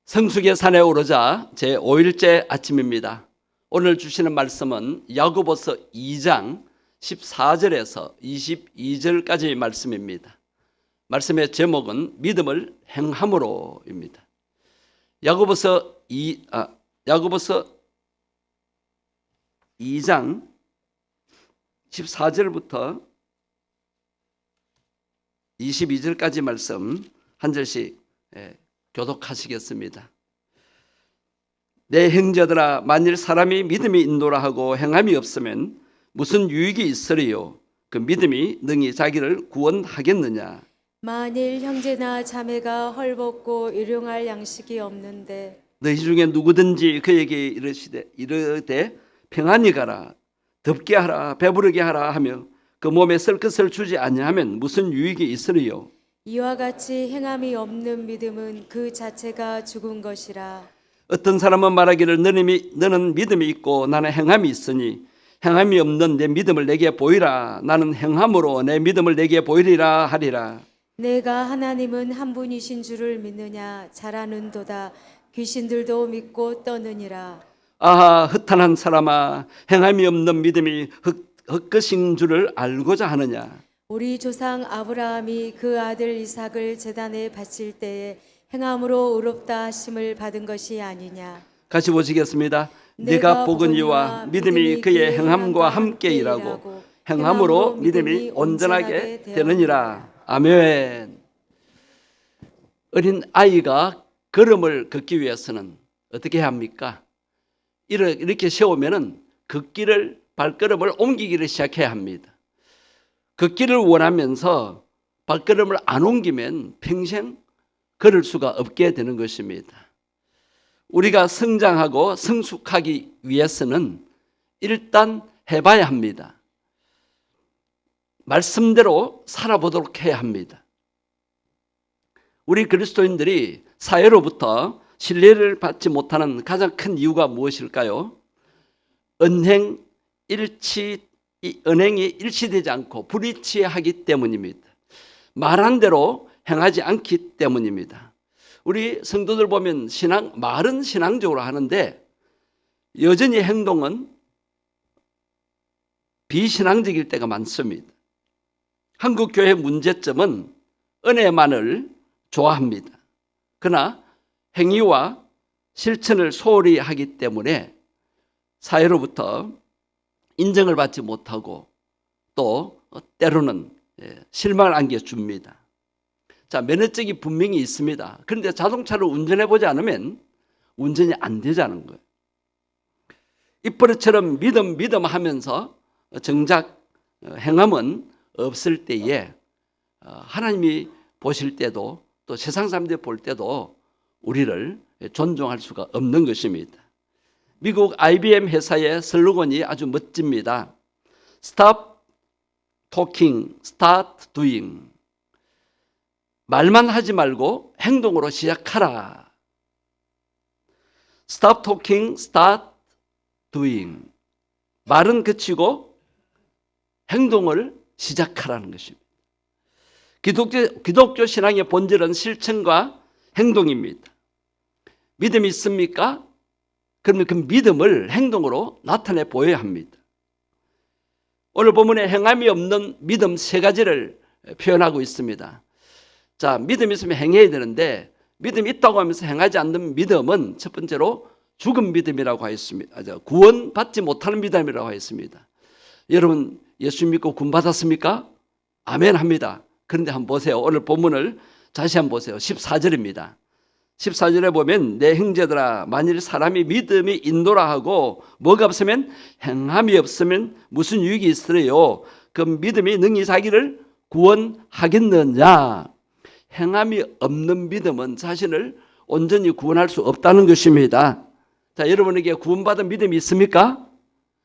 성숙의 산에 오르자 제5일째 아침입니다. 오늘 주시는 말씀은 야고보서 2장 14절에서 22절까지의 말씀입니다. 말씀의 제목은 믿음을 행함으로입니다. 야고보서 2장 14절부터 22절까지 말씀 한 절씩 교독하시겠습니다. 내 형제들아, 만일 사람이 믿음이 인도라 하고 행함이 없으면 무슨 유익이 있으리요? 그 믿음이 능히 자기를 구원하겠느냐? 만일 형제나 자매가 헐벗고 일용할 양식이 없는데 너희 중에 누구든지 그에게 이르되 평안히 가라, 덥게 하라, 배부르게 하라 하며 그 몸에 쓸 것을 주지 아니하면 무슨 유익이 있으리요? 이와 같이 행함이 없는 믿음은 그 자체가 죽은 것이라. 어떤 사람은 말하기를 너는 믿음이 있고 나는 행함이 있으니 행함이 없는 내 믿음을 내게 보이라. 나는 행함으로 내 믿음을 내게 보이리라 하리라. 내가 하나님은 한 분이신 줄을 믿느냐? 잘 아는도다. 귀신들도 믿고 떠느니라. 아하, 허탄한 사람아, 행함이 없는 믿음이 헛것인 줄을 알고자 하느냐? 우리 조상 아브라함이 그 아들 이삭을 제단에 바칠 때에 행함으로 의롭다 하심을 받은 것이 아니냐? 같이 보시겠습니다. 네가 보거니와 믿음이 그의 행함과 함께 일하고 행함으로 믿음이 온전하게 되느니라. 아멘. 어린 아이가 걸음을 걷기 위해서는 어떻게 해야 합니까? 이렇게 세우면은 걷기를, 발걸음을 옮기기를 시작해야 합니다. 걷기를 원하면서 발걸음을 안 옮기면 평생 걸을 수가 없게 되는 것입니다. 우리가 성장하고 성숙하기 위해서는 일단 해봐야 합니다. 말씀대로 살아보도록 해야 합니다. 우리 그리스도인들이 사회로부터 신뢰를 받지 못하는 가장 큰 이유가 무엇일까요? 언행이 일치되지 않고 불일치하기 때문입니다. 말한 대로 행하지 않기 때문입니다. 우리 성도들 보면 말은 신앙적으로 하는데 여전히 행동은 비신앙적일 때가 많습니다. 한국 교회의 문제점은 은혜만을 좋아합니다. 그러나 행위와 실천을 소홀히 하기 때문에 사회로부터 인정을 받지 못하고 또 때로는 실망을 안겨줍니다. 자, 면허증이 분명히 있습니다. 그런데 자동차를 운전해보지 않으면 운전이 안 되자는 거예요. 입버릇처럼 믿음 하면서 정작 행함은 없을 때에 하나님이 보실 때도 또 세상 사람들이 볼 때도 우리를 존중할 수가 없는 것입니다. 미국 IBM 회사의 슬로건이 아주 멋집니다. Stop talking, start doing. 말만 하지 말고 행동으로 시작하라. Stop talking, start doing. 말은 그치고 행동을 시작하라는 것입니다. 기독교 신앙의 본질은 실천과 행동입니다. 믿음이 있습니까? 그러면 그 믿음을 행동으로 나타내 보여야 합니다. 오늘 본문에 행함이 없는 믿음 3가지를 표현하고 있습니다. 자, 믿음이 있으면 행해야 되는데 믿음이 있다고 하면서 행하지 않는 믿음은 첫 번째로 죽은 믿음이라고 하였습니다. 구원받지 못하는 믿음이라고 하였습니다. 여러분 예수 믿고 구원 받았습니까? 아멘 합니다. 그런데 한번 보세요. 오늘 본문을 다시 한번 보세요. 14절입니다. 14절에 보면 내 형제들아, 만일 사람이 믿음이 인도라 하고 뭐가 없으면 행함이 없으면 무슨 유익이 있으래요? 그 믿음이 능히 자기를 구원하겠느냐? 행함이 없는 믿음은 자신을 온전히 구원할 수 없다는 것입니다. 자, 여러분에게 구원받은 믿음이 있습니까?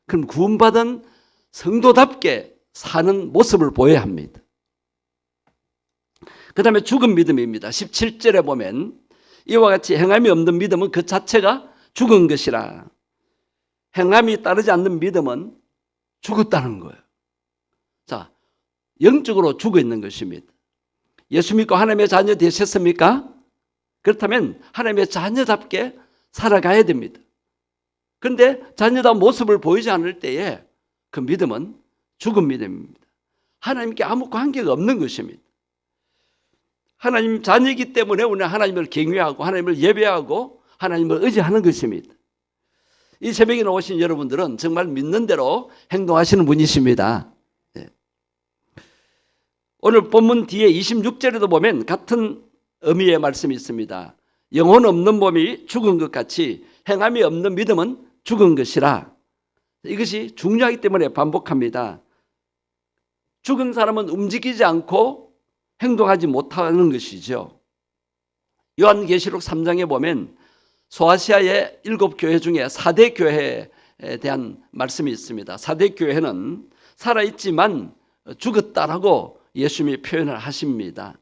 그럼 구원받은 성도답게 사는 모습을 보여야 합니다. 그 다음에 죽은 믿음입니다. 17절에 보면 이와 같이 행함이 없는 믿음은 그 자체가 죽은 것이라. 행함이 따르지 않는 믿음은 죽었다는 거예요. 자, 영적으로 죽어 있는 것입니다. 예수 믿고 하나님의 자녀 되셨습니까? 그렇다면 하나님의 자녀답게 살아가야 됩니다. 그런데 자녀다운 모습을 보이지 않을 때에 그 믿음은 죽은 믿음입니다. 하나님께 아무 관계가 없는 것입니다. 하나님 자녀이기 때문에 우리는 하나님을 경외하고 하나님을 예배하고 하나님을 의지하는 것입니다. 이 새벽에 나오신 여러분들은 정말 믿는 대로 행동하시는 분이십니다. 네. 오늘 본문 뒤에 26절에도 보면 같은 의미의 말씀이 있습니다. 영혼 없는 몸이 죽은 것 같이 행함이 없는 믿음은 죽은 것이라. 이것이 중요하기 때문에 반복합니다. 죽은 사람은 움직이지 않고 행동하지 못하는 것이죠. 요한계시록 3장에 보면 소아시아의 7교회 중에 4대 교회에 대한 말씀이 있습니다. 4대 교회는 살아있지만 죽었다라고 예수님이 표현을 하십니다.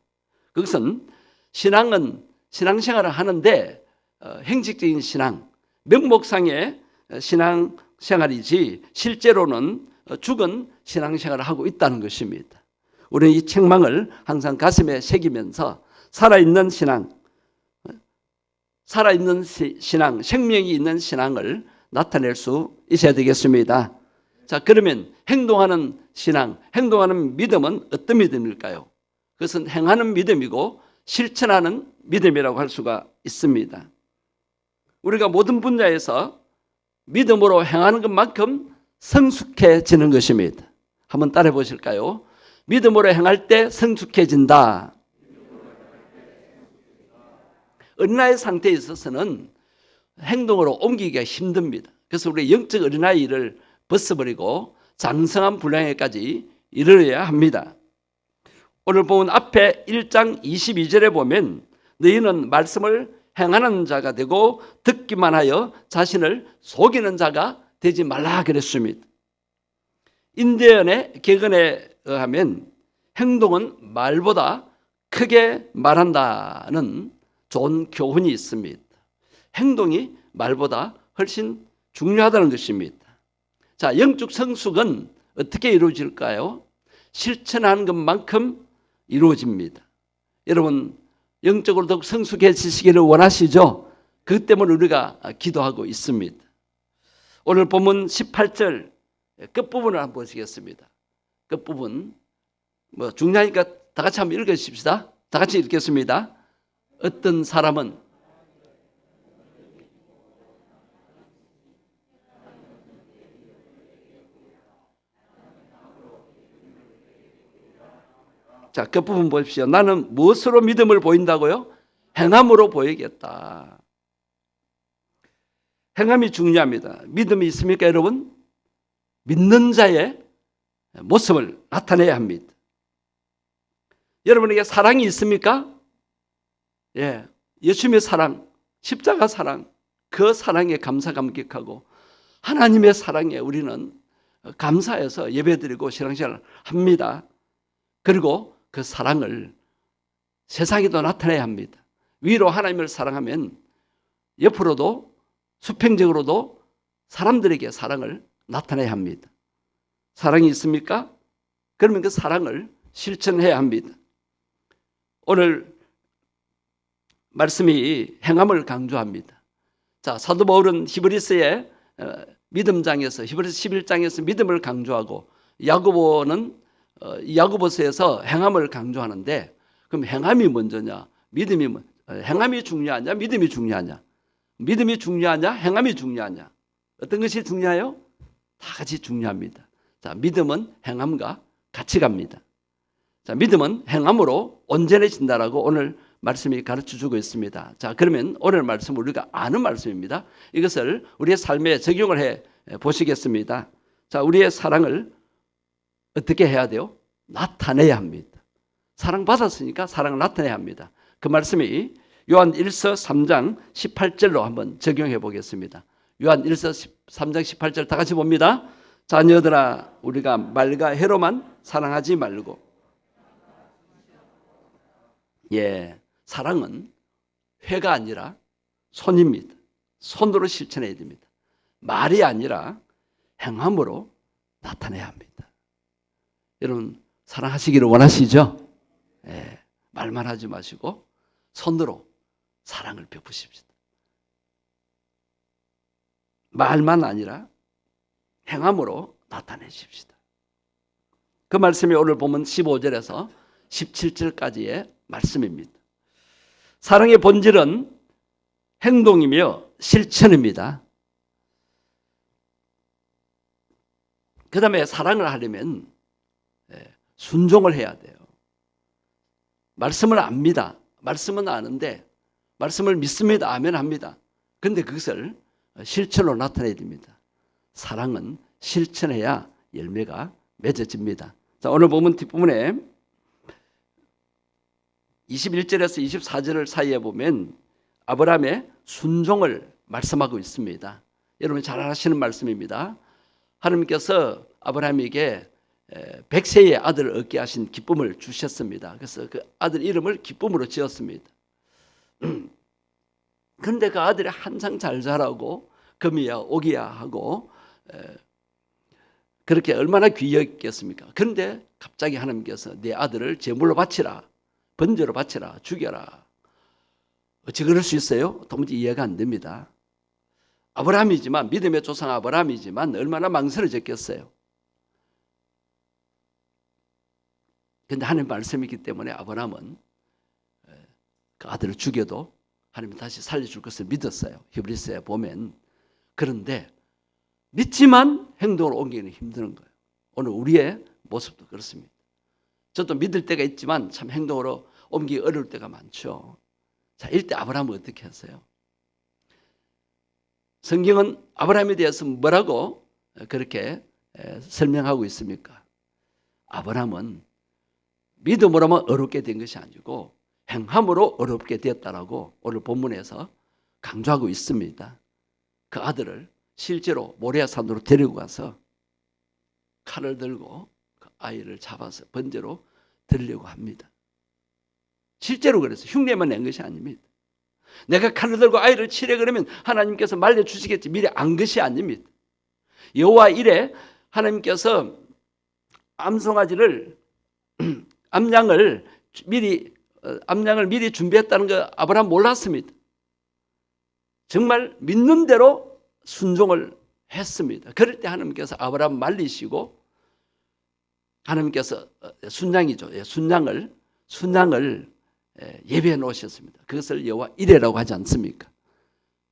그것은 신앙은 신앙생활을 하는데 행식적인 신앙, 명목상의 신앙생활이지 실제로는 죽은 신앙생활을 하고 있다는 것입니다. 우리는 이 책망을 항상 가슴에 새기면서 살아있는 신앙, 생명이 있는 신앙을 나타낼 수 있어야 되겠습니다. 자, 그러면 행동하는 신앙, 행동하는 믿음은 어떤 믿음일까요? 그것은 행하는 믿음이고 실천하는 믿음이라고 할 수가 있습니다. 우리가 모든 분야에서 믿음으로 행하는 것만큼 성숙해지는 것입니다. 한번 따라해 보실까요? 믿음으로 행할 때 성숙해진다. 어린아이 상태에 있어서는 행동으로 옮기기가 힘듭니다. 그래서 우리 영적 어린아이를 벗어버리고 장성한 분량에까지 이르러야 합니다. 오늘 본 앞에 1장 22절에 보면 너희는 말씀을 행하는 자가 되고 듣기만 하여 자신을 속이는 자가 되지 말라 그랬습니다. 인대연의 격언에 의하면 행동은 말보다 크게 말한다는 좋은 교훈이 있습니다. 행동이 말보다 훨씬 중요하다는 것입니다. 자, 영적 성숙은 어떻게 이루어질까요? 실천하는 것만큼 이루어집니다. 여러분 영적으로 더욱 성숙해지시기를 원하시죠? 그 때문에 우리가 기도하고 있습니다. 오늘 본문 18절 끝부분을 한번 보시겠습니다. 끝부분 중요하니까 다 같이 한번 읽으십시다. 다 같이 읽겠습니다. 어떤 사람은 자, 끝부분 보십시오. 나는 무엇으로 믿음을 보인다고요? 행함으로 보이겠다. 행함이 중요합니다. 믿음이 있습니까, 여러분? 믿는 자의 모습을 나타내야 합니다. 여러분에게 사랑이 있습니까? 예, 예수님의 사랑, 십자가 사랑, 그 사랑에 감사 감격하고 하나님의 사랑에 우리는 감사해서 예배드리고 신앙생활을 합니다. 그리고 그 사랑을 세상에도 나타내야 합니다. 위로 하나님을 사랑하면 옆으로도 수평적으로도 사람들에게 사랑을 나타내야 합니다. 사랑이 있습니까? 그러면 그 사랑을 실천해야 합니다. 오늘 말씀이 행함을 강조합니다. 자, 사도 바울은 히브리서의 믿음장에서 히브리서 11장에서 믿음을 강조하고 야고보서에서 행함을 강조하는데 그럼 행함이 먼저냐? 행함이 중요하냐? 믿음이 중요하냐? 믿음이 중요하냐? 행함이 중요하냐? 어떤 것이 중요해요? 다 같이 중요합니다. 자, 믿음은 행함과 같이 갑니다. 자, 믿음은 행함으로 온전해진다라고 오늘 말씀이 가르쳐주고 있습니다. 자, 그러면 오늘 말씀 우리가 아는 말씀입니다. 이것을 우리의 삶에 적용을 해 보시겠습니다. 자, 우리의 사랑을 어떻게 해야 돼요? 나타내야 합니다. 사랑받았으니까 사랑을 나타내야 합니다. 그 말씀이 요한 1서 3장 18절로 한번 적용해 보겠습니다. 요한 1서 3장 18절 다 같이 봅니다. 자녀들아, 우리가 말과 해로만 사랑하지 말고. 예, 사랑은 회가 아니라 손입니다. 손으로 실천해야 됩니다. 말이 아니라 행함으로 나타내야 합니다. 여러분 사랑하시기를 원하시죠? 예, 말만 하지 마시고 손으로 사랑을 베푸십시다. 말만 아니라 행함으로 나타내십시다. 그 말씀이 오늘 보면 15절에서 17절까지의 말씀입니다. 사랑의 본질은 행동이며 실천입니다. 그 다음에 사랑을 하려면 순종을 해야 돼요. 말씀을 압니다. 말씀은 아는데 말씀을 믿습니다. 아멘 합니다. 그런데 그것을 실천으로 나타내야 됩니다. 사랑은 실천해야 열매가 맺어집니다. 자, 오늘 보면 뒷부분에 21절에서 24절 사이에 보면 아브라함의 순종을 말씀하고 있습니다. 여러분 잘 아시는 말씀입니다. 하나님께서 아브라함에게 100세의 아들을 얻게 하신 기쁨을 주셨습니다. 그래서 그 아들 이름을 기쁨으로 지었습니다. 그런데 그 아들이 한창 잘 자라고 금이야 옥이야 하고 그렇게 얼마나 귀했겠습니까? 그런데 갑자기 하나님께서 네 아들을 제물로 바치라, 번제로 바치라, 죽여라. 어찌 그럴 수 있어요? 도무지 이해가 안 됩니다. 아브라함이지만, 믿음의 조상 아브라함이지만 얼마나 망설여졌겠어요. 그런데 하나님 말씀이기 때문에 아브라함은 그 아들을 죽여도 하나님은 다시 살려줄 것을 믿었어요. 히브리서에 보면. 그런데 믿지만 행동으로 옮기기는 힘든 거예요. 오늘 우리의 모습도 그렇습니다. 저도 믿을 때가 있지만 참 행동으로 옮기기 어려울 때가 많죠. 자, 이때 아브라함은 어떻게 했어요? 성경은 아브라함에 대해서 뭐라고 그렇게 설명하고 있습니까? 아브라함은 믿음으로만 어렵게 된 것이 아니고 행함으로 어렵게 되었다라고 오늘 본문에서 강조하고 있습니다. 그 아들을 실제로 모리아 산으로 데리고 가서 칼을 들고 그 아이를 잡아서 번제로 드리려고 합니다. 실제로 그래서 흉내만 낸 것이 아닙니다. 내가 칼을 들고 아이를 치려 그러면 하나님께서 말려주시겠지 미리 안 것이 아닙니다. 여호와 이래 하나님께서 암송아지를 암양을 미리 준비했다는 거 아브라함 몰랐습니다. 정말 믿는 대로 순종을 했습니다. 그럴 때 하나님께서 아브라함 말리시고 하나님께서 순양이죠. 순양을 예배해 놓으셨습니다. 그것을 여호와 이레라고 하지 않습니까?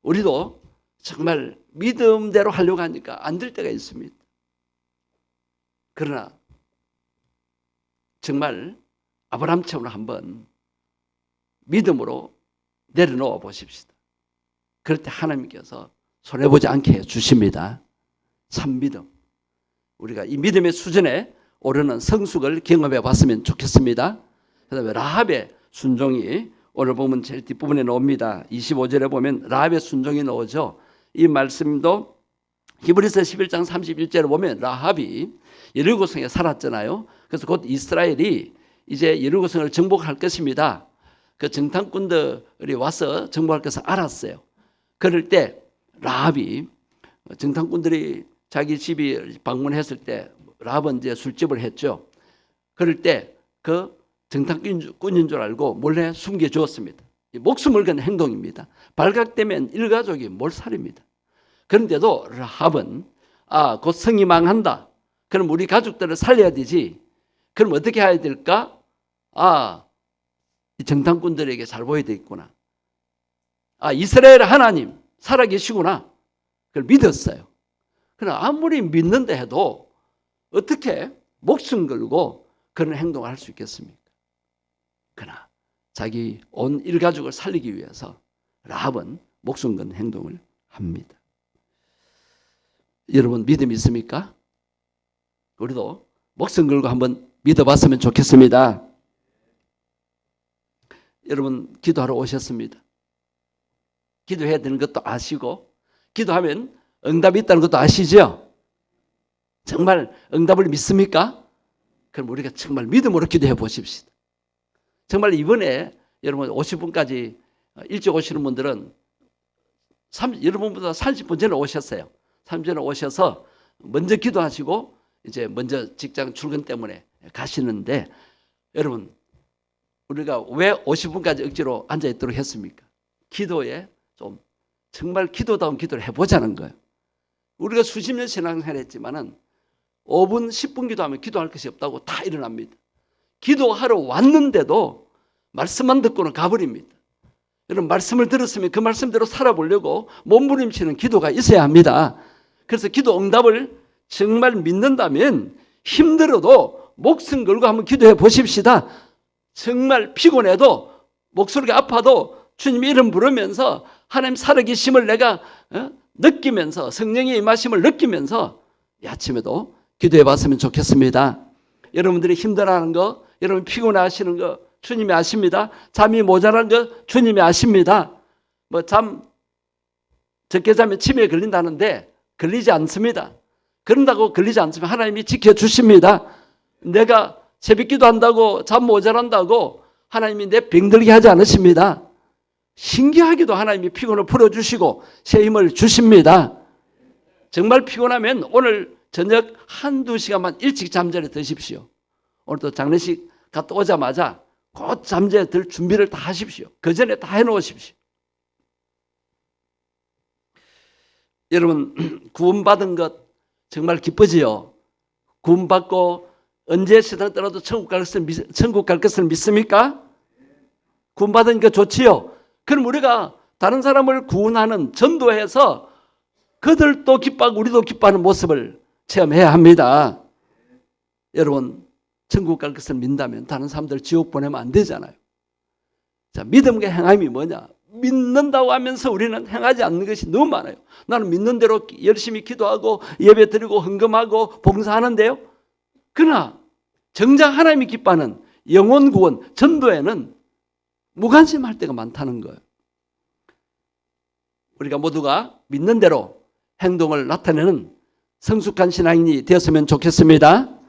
우리도 정말 믿음대로 하려고 하니까 안 될 때가 있습니다. 그러나 정말 아브라함처럼 한번 믿음으로 내려놓아 보십시다. 그럴 때 하나님께서 손해보지 않게 해주십니다. 참 믿음. 우리가 이 믿음의 수준에 오르는 성숙을 경험해 봤으면 좋겠습니다. 그 다음에 라합의 순종이 오늘 보면 제일 뒷부분에 나옵니다. 25절에 보면 라합의 순종이 나오죠. 이 말씀도 히브리서 11장 31절에 보면 라합이 여리고성에 살았잖아요. 그래서 곧 이스라엘이 이제 여리고성을 정복할 것입니다. 그 정탐꾼들이 와서 정복할 것을 알았어요. 그럴 때 라합이 정탐꾼들이 자기 집이 방문했을 때 라합은 이제 술집을 했죠. 그럴 때 그 정탐꾼인 줄 알고 몰래 숨겨 주었습니다. 목숨을 건 행동입니다. 발각되면 일가족이 몰살입니다. 그런데도 라합은 곧 성이 망한다. 그럼 우리 가족들을 살려야 되지. 그럼 어떻게 해야 될까? 이 정탐꾼들에게 잘 보여야 되겠구나. 이스라엘 하나님 살아계시구나. 그걸 믿었어요. 그러나 아무리 믿는다 해도 어떻게 목숨 걸고 그런 행동을 할 수 있겠습니까? 그러나 자기 온 일가족을 살리기 위해서 라합은 목숨 건 행동을 합니다. 여러분 믿음이 있습니까? 우리도 목숨 걸고 한번 믿어봤으면 좋겠습니다. 여러분 기도하러 오셨습니다. 기도해야 되는 것도 아시고 기도하면 응답이 있다는 것도 아시죠? 정말 응답을 믿습니까? 그럼 우리가 정말 믿음으로 기도해 보십시다. 정말 이번에 여러분 50분까지 일찍 오시는 분들은 여러분보다 30분 전에 오셨어요. 30분 전에 오셔서 먼저 기도하시고 이제 먼저 직장 출근 때문에 가시는데 여러분 우리가 왜 50분까지 억지로 앉아있도록 했습니까? 기도에 좀 정말 기도다운 기도를 해보자는 거예요. 우리가 수십 년 신앙생활 했지만은 5분, 10분 기도하면 기도할 것이 없다고 다 일어납니다. 기도하러 왔는데도 말씀만 듣고는 가버립니다. 여러분, 말씀을 들었으면 그 말씀대로 살아보려고 몸부림치는 기도가 있어야 합니다. 그래서 기도 응답을 정말 믿는다면 힘들어도 목숨 걸고 한번 기도해 보십시다. 정말 피곤해도 목소리가 아파도 주님 이름 부르면서 하나님 살아계심을 내가 느끼면서 성령의 임하심을 느끼면서 이 아침에도 기도해 봤으면 좋겠습니다. 여러분들이 힘들어하는 거, 여러분 피곤해하시는 거 주님이 아십니다. 잠이 모자란 거 주님이 아십니다. 뭐 잠 적게 자면 치매에 걸린다는데 걸리지 않습니다. 그런다고 걸리지 않으면 하나님이 지켜주십니다. 내가 새벽 기도한다고 잠 모자란다고 하나님이 내 병들게 하지 않으십니다. 신기하게도 하나님이 피곤을 풀어주시고 새 힘을 주십니다. 정말 피곤하면 오늘 저녁 한두 시간만 일찍 잠자리에 드십시오. 오늘도 장례식 갔다 오자마자 곧 잠자리에 들 준비를 다 하십시오. 그 전에 다 해놓으십시오. 여러분, 구원받은 것 정말 기쁘지요? 구원받고 언제 세상 떠나도 천국 갈 것을 믿습니까? 구원받으니까 좋지요? 그럼 우리가 다른 사람을 구원하는 전도해서 그들도 기뻐하고 우리도 기뻐하는 모습을 체험해야 합니다. 여러분, 천국 갈 것을 믿는다면 다른 사람들 지옥 보내면 안 되잖아요. 자, 믿음과 행함이 뭐냐? 믿는다고 하면서 우리는 행하지 않는 것이 너무 많아요. 나는 믿는 대로 열심히 기도하고 예배 드리고 헌금하고 봉사하는데요. 그러나 정작 하나님이 기뻐하는 영혼 구원, 전도에는 무관심할 때가 많다는 거예요. 우리가 모두가 믿는 대로 행동을 나타내는 성숙한 신앙인이 되었으면 좋겠습니다.